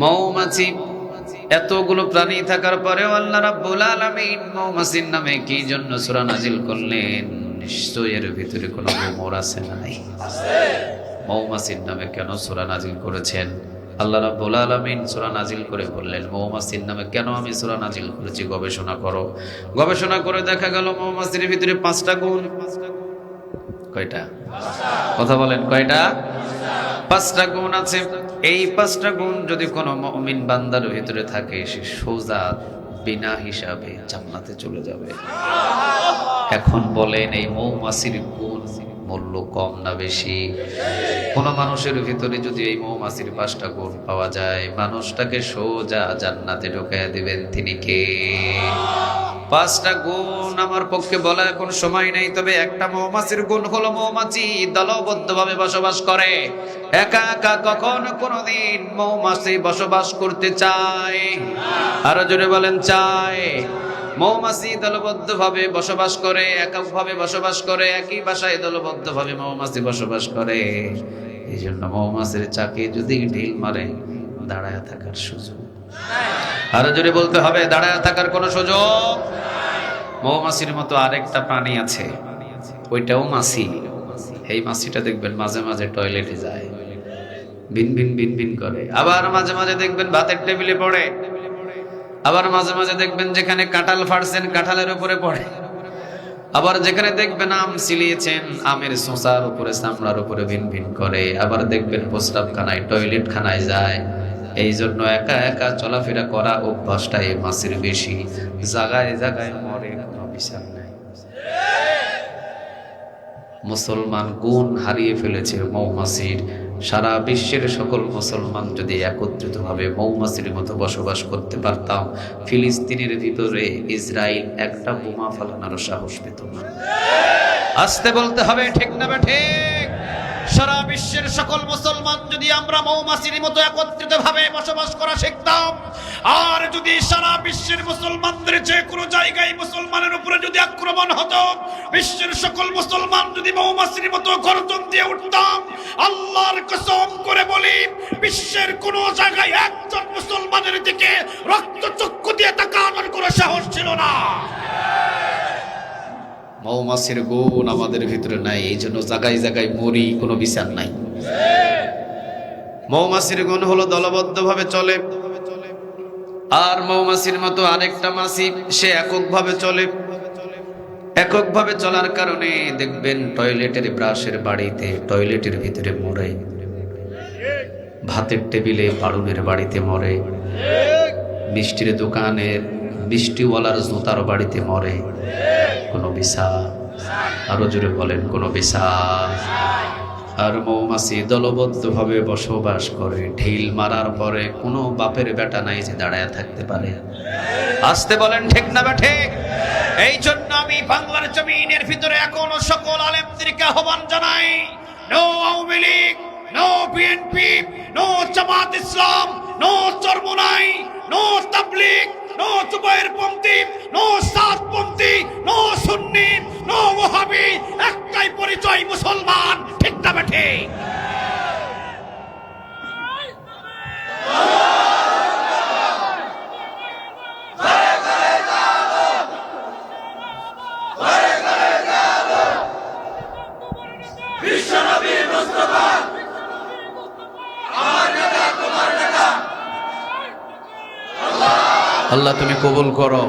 মৌমাছি এতগুলো প্রাণী থাকার পরেও আল্লাহ রাব্বুল আলামিন মৌমাছির নামে কি জন্য সূরা নাজিল করলেন? নিশ্চয়ই এর ভিতরে কোনো গোমর আছে না নাই? মৌমাছির নামে কেন সূরা নাজিল করেছেন? আল্লাহ রাব্বুল আলামিন সূরা নাজিল করে বললেন, মৌমাছির নামে কেন আমি সূরা নাজিল করেছি গবেষণা করো। গবেষণা করে দেখা গেল মৌমাছির ভিতরে 5টা গুণ। কয়টা? কথা বলেন, কয়টা? 5টা গুণ আছে। এই 5টা গুণ যদি কোনো মুমিন বান্দার ভিতরে থাকে, সে সোজা বিনা হিসাবে জান্নাতে চলে যাবে। এখন বলেন, এই মৌমাছির গুণ মূল্য কম না বেশি? কোন মানুষের ভিতরে যদি এই মৌমাছির 5টা গুণ পাওয়া যায়, মানুষটাকে সোজা জান্নাতে ঢুকাইয়া দিবেন। তিনি কে? 5টা গুণ আমার পক্ষে বলা এখন সময় নেই, তবে একটা মৌমাছির গুণ হলো মৌমাছি দলবদ্ধভাবে বসবাস করে। একা একা কখনো কোনোদিন মৌমাছি বসবাস করতে চায়? আরো জোরে বলেন, চায়? মৌমাছি দলবদ্ধভাবে বসবাস করে, এককভাবে বসবাস করে, একই বাসায় দলবদ্ধভাবে মৌমাছি বসবাস করে। এই জন্য মৌমাছির চাকে যদি ঢিল মারে, দাঁড়ায় থাকার সুযোগ। আরো জোরে বলতে হবে, দাঁড়ায় থাকার কোনো সুযোগ। মৌমাছির মতো আরেকটা প্রাণী আছে, ওইটাও মাছি। এই মাছিটা দেখবেন মাঝে মাঝে টয়লেটে যায়, ভিন ভিন ভিন ভিন করে। আবার মাঝে মাঝে দেখবেন ভাতের টেবিলে পড়ে। আবার মাঝে মাঝে দেখবেন যেখানে কাঁঠাল ফাড়ছেন কাঁঠালের উপরে পড়ে। আবার যেখানে দেখবেন আম ছিলিয়েছেন আমের শোষার উপরে, চামড়ার উপরে ভিন ভিন করে। আবার দেখবেন প্রস্রাবখানায়, টয়লেট খানায় যায়। এই জন্য একা একা চলাফেরা করা অভ্যাসটা এই মাছির বেশি। জায়গায় জায়গায় মরে, কোনো বিচার নাই। মুসলমান গুণ হারিয়ে ফেলেছে মৌমাছির। সারা বিশ্বের সকল মুসলমান যদি একত্রিতভাবে মৌমাছির মতো বসবাস করতে পারতাম, ফিলিস্তিনের ভিতরে ইসরায়েল একটা বোমা ফালানোর সাহস পেত না। আসতে বলতে হবে, ঠিক না ঠিক? সারা বিশ্বের সকল মুসলমান যদি আমরা মৌমাছির মতো একত্রিতভাবে বসবাস করা শিখতাম, আর যদি সারা বিশ্বের মুসলমানদের যে কোনো জায়গায় মুসলমানের উপরে যদি আক্রমণ হতো, বিশ্বের সকল মুসলমান যদি মৌমাছির মতো গর্জন দিয়ে উঠতাম, আল্লাহর কসম করে বলি, বিশ্বের কোনো জায়গায় একজন মুসলমানের দিকে রক্তচক্ষু দিয়ে তাকানোর কোনো সাহস ছিল না। মৌমাছির গুণ আমাদের ভিতরে নাই, এই জন্য জায়গায় জায়গায় মরি, কোনো বিচার নাই। মৌমাছির গুণ হলো দলবদ্ধভাবে চলে। আর মৌমাছির মতো আরেকটা মাছি, সে এককভাবে চলে। এককভাবে চলার কারণে দেখবেন টয়লেটের ব্রাশের বাড়িতে, টয়লেটের ভিতরে মরে, ভাতের টেবিলে পাড়ুনের বাড়িতে মরে, মিষ্টির দোকানের মিষ্টিওয়ালার জুতার বাড়িতে মরে। কোনো বিচার? আরো জোরে বলেন, কোনো বিচার? আর মৌমাছি দলবদ্ধভাবে বসবাস করে। ঢিল মারার পরে কোনো বাপের বেটা নাই যে দাঁড়ায় থাকতে পারে। আসতে বলেন, ঠিক না ঠিক? এই জন্য আমি বাংলার জমিনের ভিতরে এখনো সকল আলেমদেরকে আহ্বান জানাই, no Awami League, no BNP, no Jamaat Islam, no Charmonai, no Tabligh, no জুবায়েরপন্থী, নো সাদপন্থী, নো সুন্নি, নো ওয়াহাবি। একটাই পরিচয়, মুসলমান। ঠিক না ঠিক? আল্লাহ তুমি কবুল করো।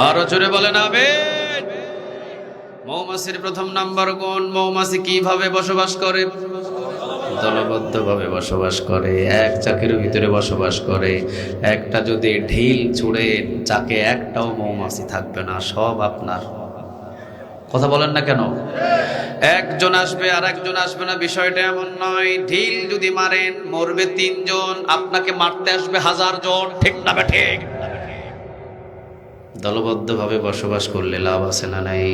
আরো জোরে বলেন আমিন। মৌমাছির প্রথম নাম্বার গুণ, মৌমাছি কিভাবে বসবাস করে? দলবদ্ধভাবে বসবাস করে, এক চাকের ভিতরে বসবাস করে। একটা যদি ঢিল ছুঁড়ে চাকে, একটাও মৌমাছি থাকবে না, সব আপনার। কথা বলেন না কেন? একজন আসবে আর একজন আসবে না, বিষয়টা এমন নয়। ঢিল যদি মারেন মরবে 3 জন, আপনাকে মারতে আসবে 1000 জন। ঠিক না ঠিক? দলবদ্ধভাবে বসবাস করলে লাভ আছে না নাই?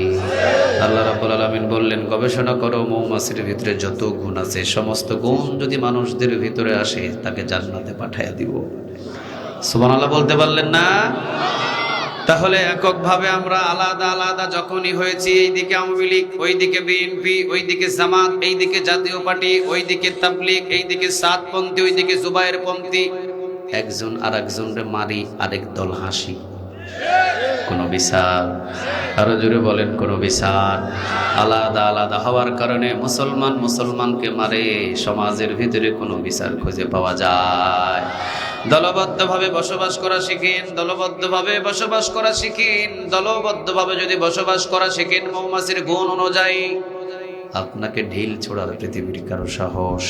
আল্লাহ রাব্বুল আলামিন বললেন, গবেষণা করো মৌমাছির ভিতরে যত গুণ আছে, সমস্ত গুণ যদি মানুষদের ভিতরে আসে, তাকে জান্নাতে পাঠাইয়া দিব। সুবহানাল্লাহ বলতে পারলেন না? তাহলে এককভাবে আমরা আলাদা আলাদা যখনই হয়েছি, এইদিকে আওয়ামী লীগ, ওইদিকে বিএনপি, ওইদিকে জামাত, এইদিকে জাতীয় পার্টি, ওইদিকে তাবলীগ, এইদিকে সাতপন্থী, ওইদিকে জুবায়েরপন্থী, একজন আর একজনরে মারি, আরেক দল হাসি। কোনো বিচার? আরো জোরে বলেন, কোনো বিচার? আলাদা আলাদা হওয়ার কারণে মুসলমান মুসলমানকে মারে, সমাজের ভিতরে কোনো বিচার খুঁজে পাওয়া যায়? দলবদ্ধভাবে বসবাস করা শিখেন, দলবদ্ধভাবে বসবাস করা শিখেন। দলবদ্ধভাবে যদি বসবাস করা শিখেন মৌমাছির গুণ অনুযায়ী, আপনাকে ঢিল ছোড়ার পৃথিবীর কারো সাহস।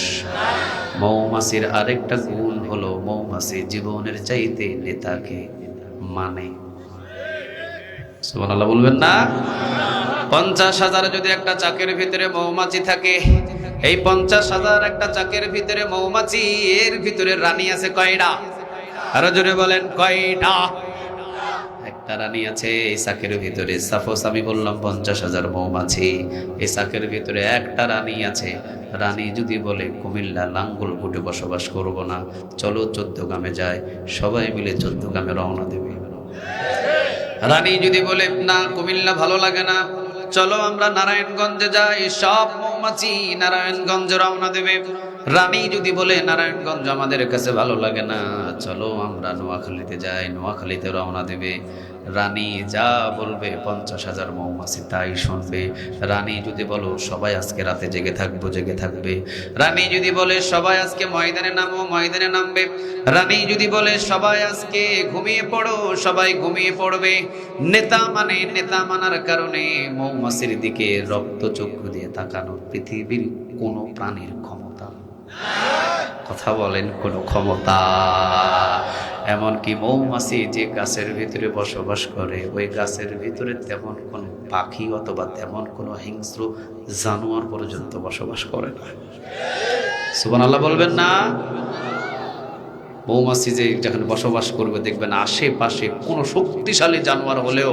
মৌমাছির আরেকটা গুণ হলো মৌমাছি জীবনের চাইতে নেতাকে মানে। সুবহানাল্লাহ বলবেন না? 50,000 যদি একটা চাকের ভিতরে মৌমাছি থাকে, এই 50,000 একটা চাকের ভিতরে মৌমাছি, এর ভিতরে রানী আছে কয়টা? আরো জোরে বলেন, কয়টা? একটা রানী আছে এই চাকের ভিতরে। সাপোজ আমি বললাম 50,000 মৌমাছি, এই চাকের ভিতরে একটা রানী আছে। রানী যদি বলে কুমিল্লা লাঙ্গলকোটে বসবাস করব না, চলো 14 গ্রামে যায়, সবাই মিলে 14 গ্রামে রওনা দেবে। রানী যদি বলে না কুমিল্লা ভালো লাগে না, চলো আমরা নারায়ণগঞ্জে যাই, সব মৌমাছি নারায়ণগঞ্জে রওনা দেবে। রানী যদি বলে নারায়ণগঞ্জ আমাদের কাছে ভালো লাগে না, চলো আমরা নোয়াখালীতে যাই, নোয়াখালীতে রওনা দেবে। রানী যা বলবে 50,000 মৌমাছি তাই শুনবে। রানী যদি বলো সবাই আজকে রাতে জেগে থাকবো, জেগে থাকবে। রানী যদি বলে সবাই আজকে ময়দানে নামো, ময়দানে নামবে। রানী যদি বলে সবাই আজকে ঘুমিয়ে পড়ো, সবাই ঘুমিয়ে পড়বে। নেতা মানে, নেতা মানার কারণে মৌমাছির দিকে রক্তচক্ষু দিয়ে তাকানোর পৃথিবীর কোনো প্রাণীর ক্ষমতা, কথা বলেন, কোনো ক্ষমতা। এমনকি মৌমাছি যে গাছের ভিতরে বসবাস করে, ওই গাছের ভিতরে তেমন কোনো পাখি অথবা তেমন কোনো হিংস্র জানোয়ার পর্যন্ত বসবাস করে না। সুবহানাল্লাহ বলবেন না? মৌমাছি যে যখন বসবাস করবে দেখবেন আশেপাশে কোনো শক্তিশালী জানোয়ার হলেও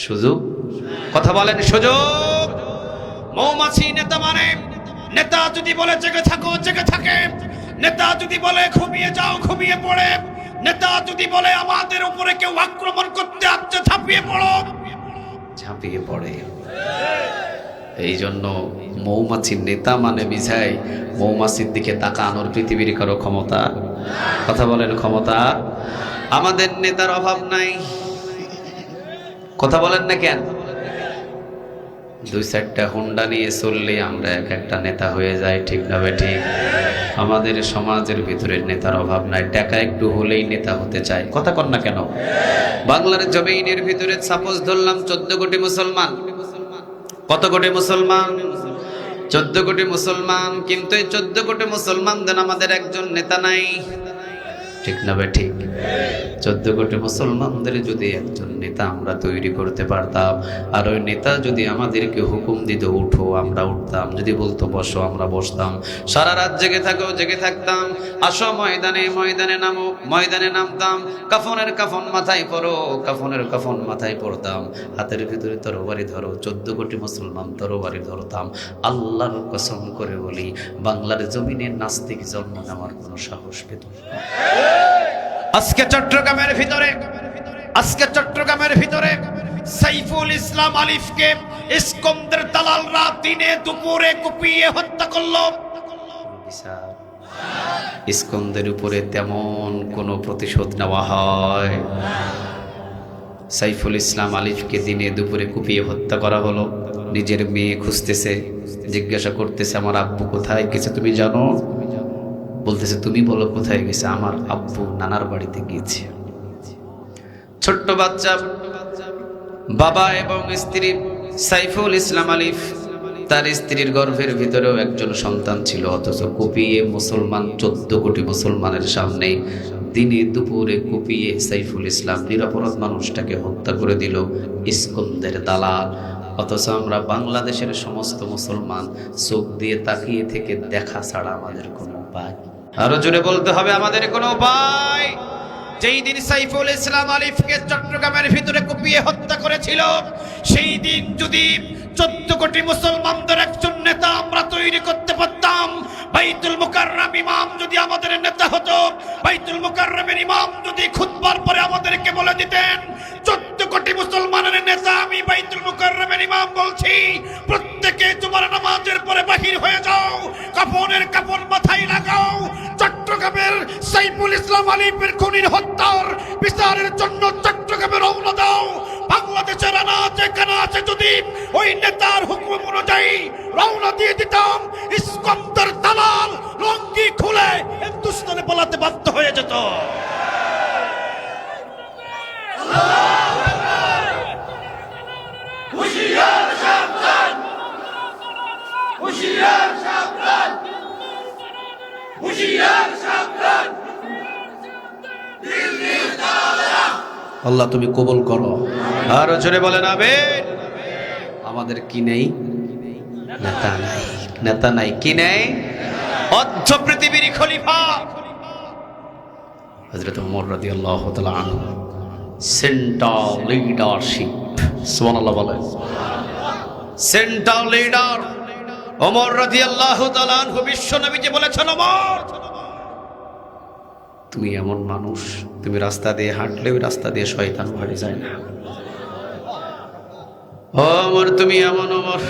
সুযোগ, কথা বলেন, সুযোগ। মৌমাছি নেতা মানে, নেতা যদি বলে জেগে থাকো, জেগে থাকে। নেতা যদি বলে ঘুমিয়ে যাও, ঘুমিয়ে পড়ে। নেতা যদি বলে আমাদের উপরে কেউ আক্রমণ করতে আসছে, ঝাঁপিয়ে পড়ো, ঝাঁপিয়ে পড়ে। এই জন্য মৌমাছির নেতা মানে বিঝাই মৌমাছির দিকে তাকানোর পৃথিবীর কারো ক্ষমতা, কথা বলেন, ক্ষমতা। আমাদের নেতার অভাব নাই, কথা বলেন না কেন? 2-4টা হুন্ডা নিয়ে চললে আমরা এক একটা নেতা হয়ে যাই, ঠিক না বেঠিক? আমাদের সমাজের ভিতরে নেতার অভাব নাই, টাকা একটু হলেই নেতা হতে চায়, কথা কন না কেন? বাংলার জমিনের ভিতরে সাপোজ ধরলাম 14 কোটি মুসলমান। কত কোটি মুসলমান? 14 কোটি মুসলমান। কিন্তু এই 14 কোটি মুসলমানদের আমাদের একজন নেতা নাই, ঠিক না বেঠিক? 14 কোটি মুসলমানদের যদি একজন নেতা আমরা তৈরি করতে পারতাম, আর ওই নেতা যদি আমাদেরকে হুকুম দিত উঠো, আমরা উঠতাম। যদি বলতো বসো, আমরা বসতাম। সারা রাত জেগে থাকো, জেগে থাকতাম। আসো ময়দানে, ময়দানে নামো, ময়দানে নামতাম। কাফনের কাফন মাথায় পরো, কাফনের কাফন মাথায় পড়তাম। হাতের ভিতরে তরবারি ধরো, 14 কোটি মুসলমান তরবারি ধরতাম। আল্লাহর কসম করে বলি, বাংলার জমিনে নাস্তিক জন্ম নেওয়ার কোনো সাহস পেত না। আজকে চট্টগ্রামের ভিতরে সাইফুল ইসলাম আলিফকে ইস্কন্দের দালালরা দিনে দুপুরে কুপিয়ে হত্যা করলো। ইস্কন্দের উপরে তেমন কোনো প্রতিশোধ নেওয়া হয়? সাইফুল ইসলাম আলিফকে দিনে দুপুরে কুপিয়ে হত্যা করা হলো। নিজের মেয়ে খুঁজতেছে, জিজ্ঞাসা করতেছে আমার আব্বু কোথায় গেছে তুমি জানো? বলতেছে তুমি বলো কোথায় গেছে? আমার আব্বু নানার বাড়িতে গিয়েছে। ছোট্ট বাচ্চা, বাবা এবং স্ত্রী সাইফুল ইসলাম আলিফ, তার স্ত্রীর গর্ভের ভিতরেও একজন সন্তান ছিল, অথচ কুপিয়ে মুসলমান 14 কোটি মুসলমানের সামনে দিনে দুপুরে কুপিয়ে সাইফুল ইসলাম নিরপরাধ মানুষটাকে হত্যা করে দিল ইস্কন্দের দালাল। অথচ আমরা বাংলাদেশের সমস্ত মুসলমান চোখ দিয়ে তাকিয়ে থেকে দেখা ছাড়া আমাদের কোনো উপায়, আরো জোরে বলতে হবে, আমাদের কোনো উপায়। যেই দিন সাইফুল ইসলাম আলিফকে চট্টগ্রামের ভিতরে কুপিয়ে হত্যা করেছিল, সেই দিন যদি 14 কোটি মুসলমানদের একজন নেতা আমরা তৈরি করতে পারতাম, বাইতুল মুকাররম ইমাম যদি আমাদের নেতা হতো, বাইতুল মুকাররমের ইমাম যদি খুতবার পরে আমাদেরকে বলে দিতেন 14 কোটি মুসলমানের নেতা আমি বাইতুল মুকাররমের ইমাম বলছি, প্রত্যেকে জুমার নামাজের পরে বাহির হয়ে যাও, কাফনের কাফন মাথায় লাগাও, চট্টগ্রামের সাইফুল ইসলাম আলিফের খুনির হত্যার বিচারের জন্য চট্টগ্রামে রওনা দাও। বাংলাদেশের আনাচে কানাচে যদি ওই নেতার হুকুম অনুযায়ী রওনা দিয়ে দিতাম, ইস্কন্দর দালাল লঙ্গি খুলে হিন্দুস্তানে পালাতে বাধ্য হয়ে যেত। হুশিয়ার সাবধান, হুশিয়ার সাবধান, হুশিয়ার সাবধান। আল্লাহ তুমি কবুল করো। আর জোরে বলেন আমিন। আমাদের কি নেই? নেতা নাই, নেতা নাই। কি নেই? অর্ধ পৃথিবীর খলিফা হযরত ওমর রাদিয়াল্লাহু তাআলা আনহু, সেন্ট্রাল লিডারশিপ। সুবহানাল্লাহ বলেন। সেন্ট্রাল লিডার ওমর রাদিয়াল্লাহু তাআলা আনহু। বিশ্ব নবীজি বলেছেন, ওমর তুমি এমন মানুষ, তুমি রাস্তা দিয়ে হাঁটলে ওই রাস্তা দিয়ে শয়তান বাড়ি যায় না। ওমর তুমি এমন, ওমর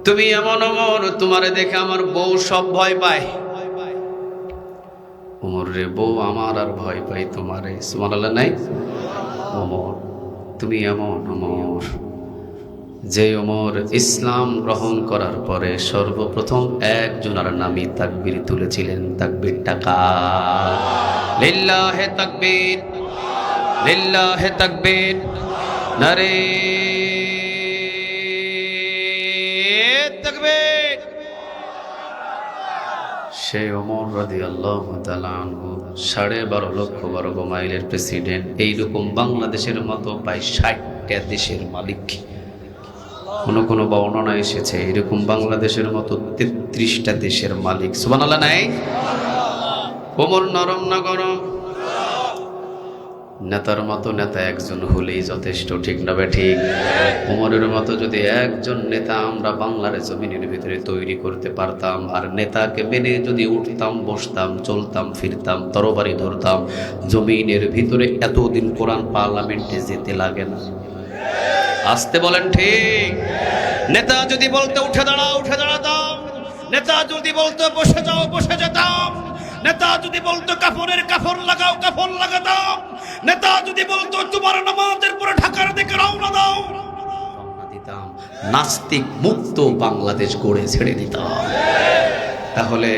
তুমি এমন, ওমর তোমারে দেখে আমার বউ সব ভয় পায়। ওমর রে, বউ আমার আর ভয় পাই তোমারে। সুবহানাল্লাহ নাই? ওমর তুমি এমন, ওমর যে ওমর ইসলাম গ্রহণ করার পরে সর্বপ্রথম একজনের নামে তাকবীর তুলেছিলেন। তাকবীর টাকা লিল্লাহে তাকবীর, লিল্লাহে তাকবীর, নারে তাকবীর। সে ওমর রাদিয়াল্লাহু তাআলা আনহু 12.5 লক্ষ বর্গ মাইলের প্রেসিডেন্ট। এইরকম বাংলাদেশের মতো প্রায় 60টা দেশের মালিক। কোন বর্ণনা এসেছে এরকম বাংলাদেশের মতো 33টা দেশের মালিক। সুবহানাল্লাহ নাই? ওমর নরম না গরম? নেতার মতো নেতা একজন হলেই যথেষ্ট, ঠিক না বে ঠিক? ওমরের মতো যদি একজন নেতা আমরা বাংলার জমিনের ভিতরে তৈরি করতে পারতাম, আর নেতাকে মেনে যদি উঠতাম, বসতাম, চলতাম, ফিরতাম, তরবারি ধরতাম, জমিনের ভিতরে এতদিন কোরআন পার্লামেন্টে যেতে লাগে না। আসতে বলেন ঠিক? নেতা যদি বলতে উঠে দাঁড়াও, উঠে দাঁড়াতাম। নেতা যদি বলতো বসে যাও, বসে যেতাম। নেতা যদি বলতো কাফনের কাফন লাগাও, কাফন লাগাতাম। নেতা যদি বলতো তোমার নামাজের পরে ঢাকার দিকে রওনা দাও, রওনা দিতাম। নাস্তিক মুক্ত বাংলাদেশ গড়ে ছেড়ে দিতাম। তাহলে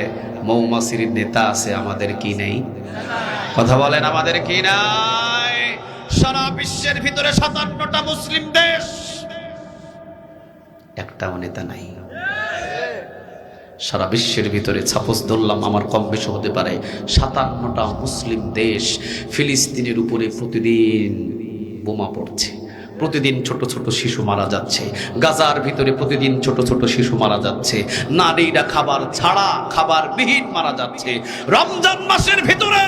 মৌমাছির নেতা আছে, আমাদের কি নেই? কথা বলেন, আমাদের কি নাই? সারা বিশ্বের ভিতরে 57টা মুসলিম দেশ, একটাও নেতা নাই। সারা বিশ্বের ভিতরে সাপোজ ধরলাম, আমার কম বেশি হতে পারে, 57টা মুসলিম দেশ। ফিলিস্তিনের উপরে প্রতিদিন বোমা পড়ছে, প্রতিদিন ছোট ছোট শিশু মারা যাচ্ছে। গাজার ভিতরে প্রতিদিন ছোট ছোট শিশু মারা যাচ্ছে। নারীরা খাবার ছাড়া, খাবার বিহীন মারা যাচ্ছে। রমজান মাসের ভিতরে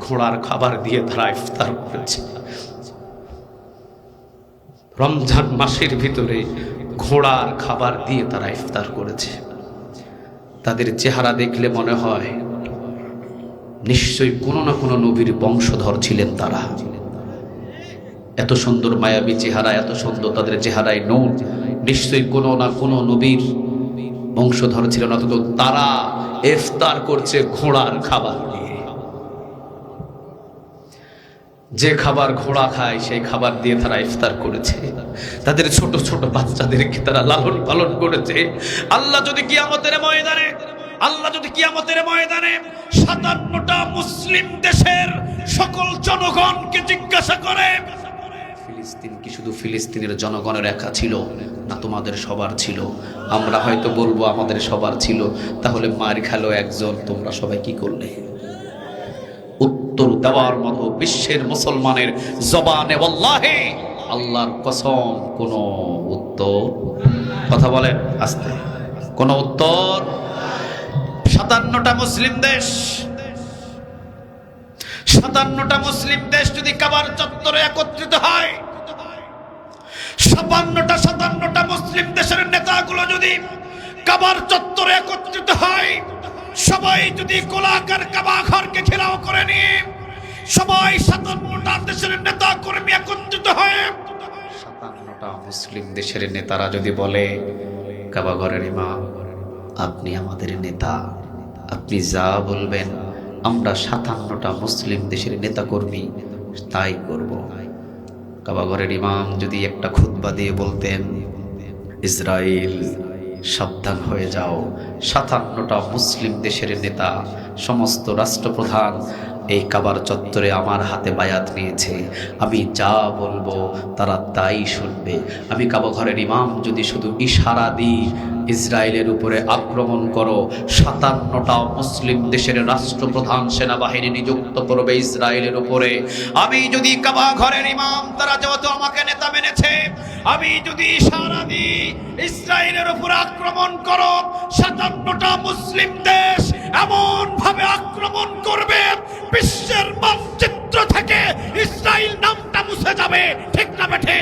ঘোড়ার খাবার দিয়ে তারা ইফতার করেছে। রমজান মাসের ভিতরে ঘোড়ার খাবার দিয়ে তারা ইফতার করেছে। তাদের চেহারা দেখলে মনে হয় নিশ্চয়ই কোনো না কোনো নবীর বংশধর ছিলেন তারা। এত সুন্দর মায়াবী চেহারা, এত সুন্দর তাদের চেহারায় নূর, নিশ্চয়ই কোনো না কোনো নবীর বংশধর ছিলেন। অথচ তারা ইফতার করছে ঘোড়ার খাবার দিয়ে। যে খাবার ঘোড়া খায় সেই খাবার দিয়ে তারা ইফতার করেছে। তাদের ছোট ছোট বাচ্চাদেরকে তারা লালন পালন করেছে। আল্লাহ যদি কিয়ামতের ময়দানে, আল্লাহ যদি কিয়ামতের ময়দানে 57টা মুসলিম দেশের সকল জনগণকে জিজ্ঞাসা করে, ফিলিস্তিন কি শুধু ফিলিস্তিনের জনগণের একা ছিল, না তোমাদের সবার ছিল? আমরা হয়তো বলবো আমাদের সবার ছিল। তাহলে মার খেলো একজন, তোমরা সবাই কি করলে? উত্তর দেওয়ার মতো বিশ্বের মুসলমানের জবানে ওয়াল্লাহি আল্লাহর কসম কোন উত্তর, কথা বলেন আস্তে, কোন উত্তর। 57টা মুসলিম দেশ, 57টা মুসলিম দেশ যদি কাবার চত্বরে একত্রিত হয়, 57টা মুসলিম দেশের নেতাগুলো যদি কাবার চত্বরে একত্রিত হয়, সবাই যদি গোলাকার কাবা ঘরকে ঘেরাও করে নিয়ে সবাই 57টা দেশের নেতা কর্মী একত্রিত হয়ে 57টা মুসলিম দেশের নেতারা যদি বলে, কাবা ঘরের ইমাম আপনি আমাদের নেতা, আপনি যা বলবেন আমরা 57টা মুসলিম দেশের নেতাকর্মী তাই করব। কাবাঘরের ইমাম যদি একটা খুতবা দিয়ে বলতেন, ইসরায়েল সাবধান হয়ে যাও, 57টা মুসলিম দেশের নেতা সমস্ত রাষ্ট্রপ্রধান এই কাবার চত্বরে আমার হাতে বায়াত নিয়েছে, আমি যা বলবো তারা তাই শুনবে। আমি কাবাঘরের ইমাম যদি শুধু ইশারা দিই ইসরায়েলের উপরে আক্রমণ করো, 57টা মুসলিম দেশের রাষ্ট্রপ্রধান সেনাবাহিনী নিযুক্ত করবে ইসরায়েলের উপরে। আমি যদি কাবাঘরের ইমাম, তারা যেহেতু আমাকে নেতা মেনেছে, আমি যদি ইশারা দিই ইসরায়েলের উপর আক্রমণ করো, 57টা মুসলিম দেশ এমন ভাবে আক্রমণ করবে বিশ্বের মানচিত্র থেকে ইসরায়েল নামটা মুছে যাবে। ঠিক না বেঠে?